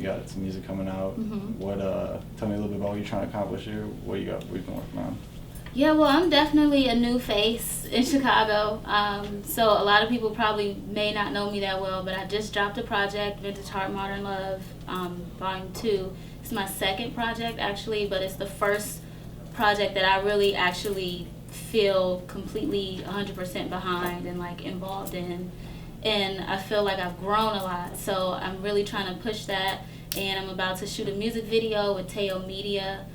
You got some music coming out. What? Tell me a little bit about what you're trying to accomplish here. What you got? What you've been working on? Yeah, well, I'm definitely a new face in Chicago. So a lot of people probably may not know me that well, but I just dropped a project, Vintage Heart, Modern Love, Volume 2. It's my second project, actually, but it's the first project that I really actually feel completely 100% behind and, like, involved in. And I feel like I've grown a lot. So I'm really trying to push that. And I'm about to shoot a music video with Teo Media.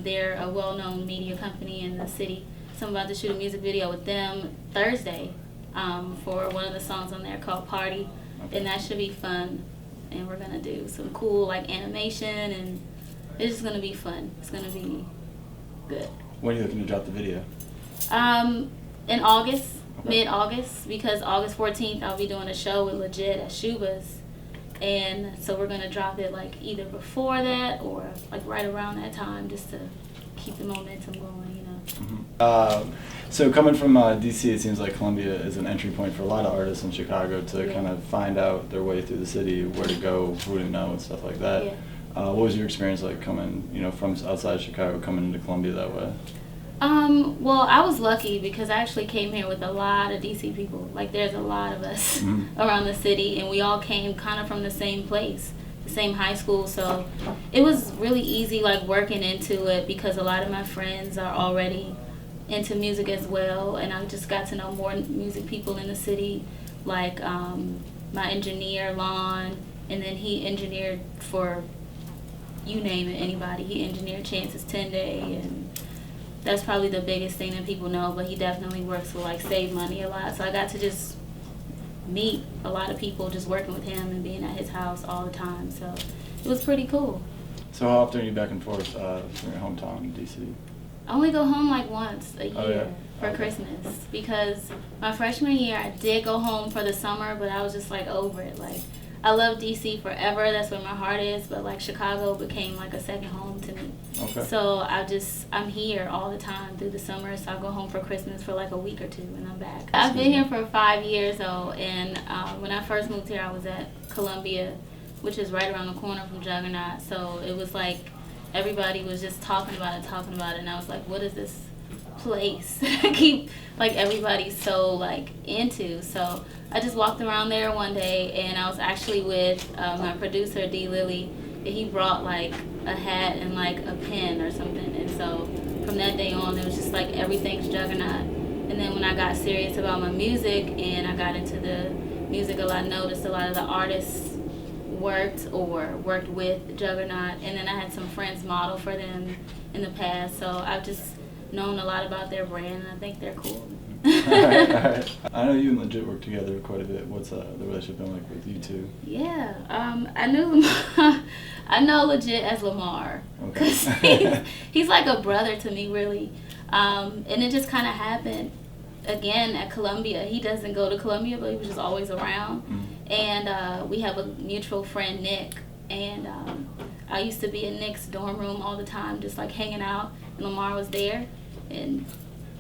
They're a well-known media company in the city. So I'm about to shoot a music video with them Thursday for one of the songs on there called Party. Okay. And that should be fun. And we're going to do some cool, like, animation, and it's just going to be fun. It's going to be good. When are you looking to drop the video? In August, Okay. mid-August, because August 14th I'll be doing a show with Legit at Shuba's. And so we're going to drop it, like, either before that or, like, right around that time, just to keep the momentum going, you know. So coming from D.C., it seems like Columbia is an entry point for a lot of artists in Chicago to kind of find out their way through the city, where to go, who to know, and stuff like that. Yeah. What was your experience like coming, from outside Chicago, coming into Columbia that way? Well, I was lucky because I actually came here with a lot of DC people. Like, there's a lot of us around the city, and we all came kind of from the same place, the same high school. So it was really easy, like, working into it because a lot of my friends are already into music as well, and I just got to know more music people in the city, like my engineer, Lon, and then he engineered for, you name it, anybody. He engineered Chance's 10 Day, and that's probably the biggest thing that people know, but he definitely works with, like, Save Money a lot. So I got to just meet a lot of people just working with him and being at his house all the time. So it was pretty cool. So how often are you back and forth from your hometown in D.C.? I only go home, like, once a year for Okay. Christmas, because my freshman year I did go home for the summer, but I was just, like, over it. Like, I love D.C. forever. That's where my heart is. But, like, Chicago became, like, a second home to me. Okay. So I'm here all the time through the summer. So I go home for Christmas for, like, a week or two, and I'm back. I've been here for 5 years, though. And when I first moved here, I was at Columbia, which is right around the corner from Jugrnaut. So it was like everybody was just talking about it. And I was like, what is this place? I keep, like, everybody's so, like, into. So I just walked around there one day, and I was actually with my producer, D. Lilly. He brought, like, a hat and, like, a pen or something. And so from that day on, it was just like everything's Jugrnaut. And then when I got serious about my music and I got into the music a lot, I noticed a lot of the artists worked with Jugrnaut. And then I had some friends model for them in the past. So I've just known a lot about their brand, and I think they're cool. All right. I know you and Legit work together quite a bit. What's the relationship been like with you two? Yeah, I know Legit as Lamar, because he's like a brother to me, really. And it just kind of happened again at Columbia. He doesn't go to Columbia, but he was just always around. And we have a mutual friend, Nick, and I used to be in Nick's dorm room all the time, just, like, hanging out, and Lamar was there, and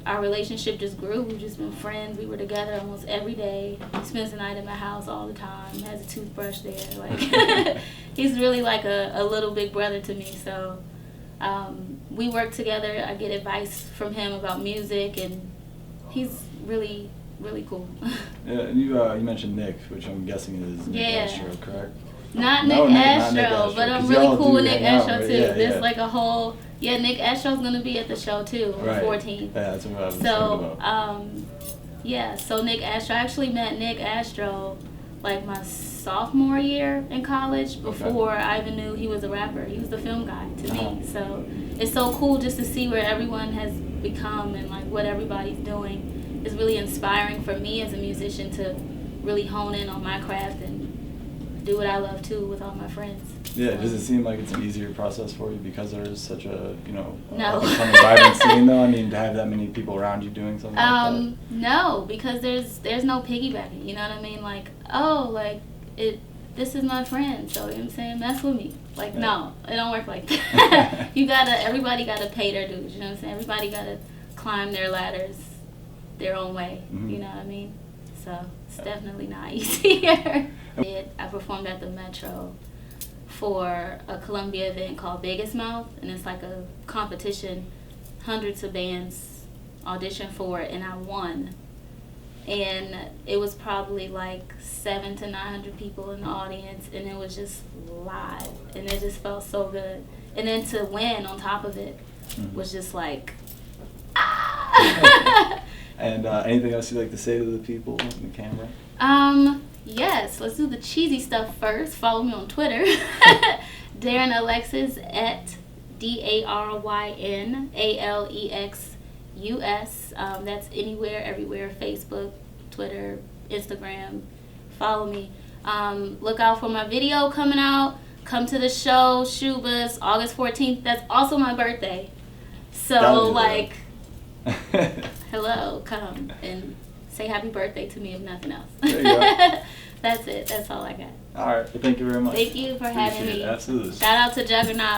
our relationship just grew. We've just been friends. We were together almost every day. He spends the night at my house all the time. He has a toothbrush there. Like, he's really like a little big brother to me. So we work together. I get advice from him about music, and he's really, really cool. Yeah, and you mentioned Nick, which I'm guessing is Nick Astro, correct? Not No, Nick not Astro, Nick Astro, but I'm 'cause really y'all cool do with Nick hang out, Astro, right? too. Yeah, There's yeah. like a whole... Yeah, Nick Astro's going to be at the show, too, on the 14th. Yeah, that's what I was thinking So, about. yeah, so Nick Astro, I actually met Nick Astro, like, my sophomore year in college, before I even knew he was a rapper. He was the film guy to me. So it's so cool just to see where everyone has become and, like, what everybody's doing. It's really inspiring for me as a musician to really hone in on my craft and do what I love, too, with all my friends. Yeah, does it seem like it's an easier process for you because there is such a, No. vibrant scene, though? I mean, to have that many people around you doing something like that? No, because there's no piggybacking, you know what I mean? Like, this is my friend, so, you know what I'm saying, mess with me. Like, no, it don't work like that. Everybody gotta pay their dues, you know what I'm saying? Everybody gotta climb their ladders their own way, you know what I mean? So, it's definitely not easier. I performed at the Metro for a Columbia event called Biggest Mouth, and it's like a competition. Hundreds of bands audition for it, and I won. And it was probably like 700 to 900 people in the audience, and it was just live, and it just felt so good. And then to win on top of it was just like, ah! And anything else you'd like to say to the people in the camera? Yes, let's do the cheesy stuff first. Follow me on Twitter, Daryn Alexus at DarynAlexus. That's anywhere, everywhere, Facebook, Twitter, Instagram. Follow me. Look out for my video coming out. Come to the show, Shubas, August 14th. That's also my birthday. So, like, hello, come and say happy birthday to me if nothing else. There you go. That's it. That's all I got. All right. Well, thank you very much. Thank you for having me. Absolutely. Shout out to Jugrnaut.